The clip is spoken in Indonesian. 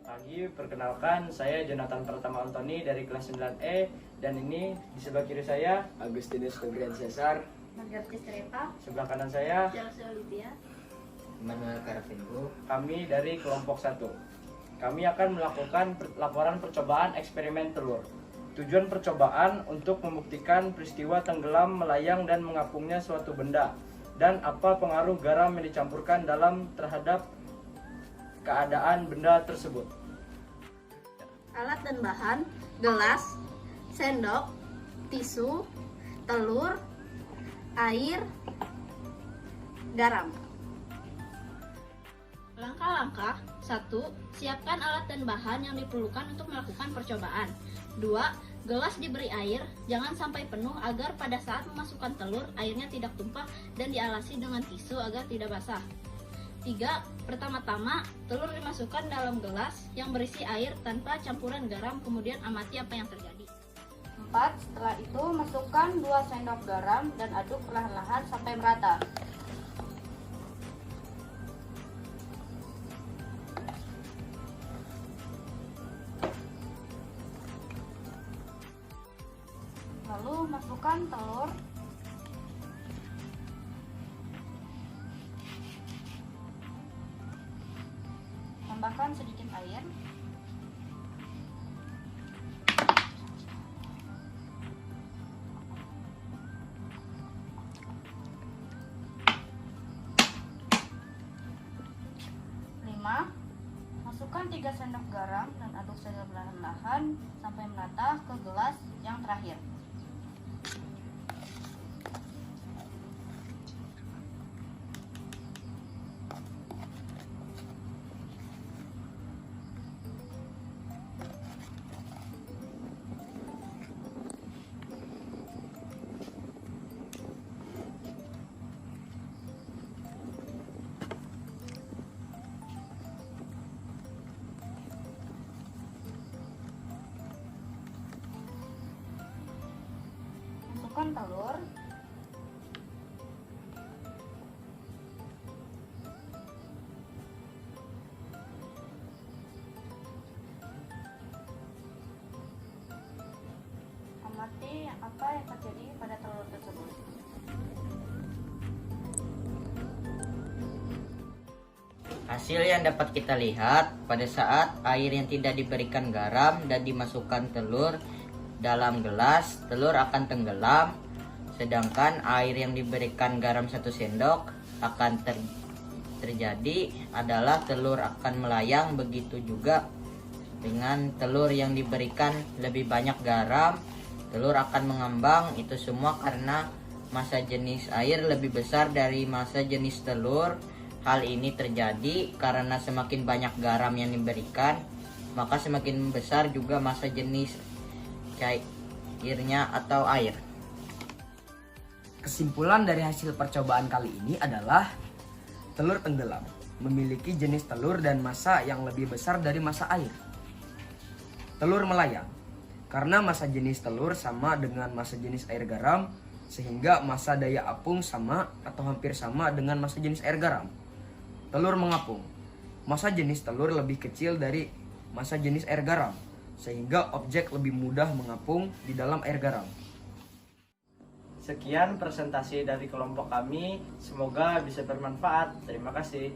Pagi, perkenalkan saya Jonathan Pratama Antoni dari kelas 9E dan ini di sebelah kiri saya Agustinus Febrian Cesar, Margareti Strepa, sebelah kanan saya Chelsea Olivia. Manuel Caravingo. kami dari kelompok 1. Kami akan melakukan laporan percobaan eksperimen telur. Tujuan percobaan untuk membuktikan peristiwa tenggelam, melayang dan mengapungnya suatu benda dan apa pengaruh garam yang dicampurkan dalam terhadap keadaan benda tersebut. Alat dan bahan: gelas, sendok, tisu, telur, air, garam. Langkah-langkah: 1. Siapkan alat dan bahan yang diperlukan untuk melakukan percobaan. 2. Gelas diberi air, jangan sampai penuh agar pada saat memasukkan telur, airnya tidak tumpah dan dialasi dengan tisu agar tidak basah. 3. Pertama-tama, telur dimasukkan dalam gelas yang berisi air tanpa campuran garam, kemudian amati apa yang terjadi. 4. Setelah itu, masukkan 2 sendok garam dan aduk perlahan-lahan sampai merata. Lalu masukkan telur, tambahkan sedikit air, masukkan 3 sendok garam dan aduk secara perlahan-lahan sampai merata ke gelas yang terakhir. Masukkan telur, amati apa yang terjadi pada telur tersebut. Hasil yang dapat kita lihat pada saat air yang tidak diberikan garam dan dimasukkan telur dalam gelas, telur akan tenggelam, sedangkan air yang diberikan garam 1 sendok akan terjadi adalah telur akan melayang. Begitu juga dengan telur yang diberikan lebih banyak garam, telur akan mengambang. Itu semua karena massa jenis air lebih besar dari massa jenis telur. Hal ini terjadi karena semakin banyak garam yang diberikan, maka semakin besar juga massa jenis cairnya atau air. Kesimpulan dari hasil percobaan kali ini adalah telur tenggelam memiliki jenis telur dan massa yang lebih besar dari massa air. Telur melayang karena massa jenis telur sama dengan massa jenis air garam, sehingga massa daya apung sama atau hampir sama dengan massa jenis air garam. Telur mengapung, massa jenis telur lebih kecil dari massa jenis air garam, sehingga objek lebih mudah mengapung di dalam air garam. Sekian presentasi dari kelompok kami, semoga bisa bermanfaat. Terima kasih.